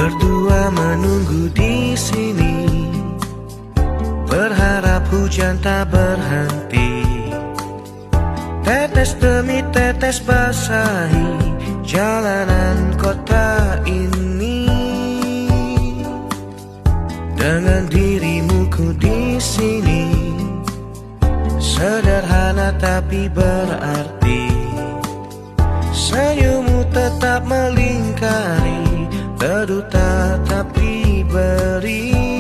Berdua menunggu di sini, berharap hujan tak berhenti. Tetes demi tetes basahi jalanan kota ini. Dengan dirimu ku di sini, sederhana tapi berarti. Senyummu tetap melingkari, teduh tapi beri.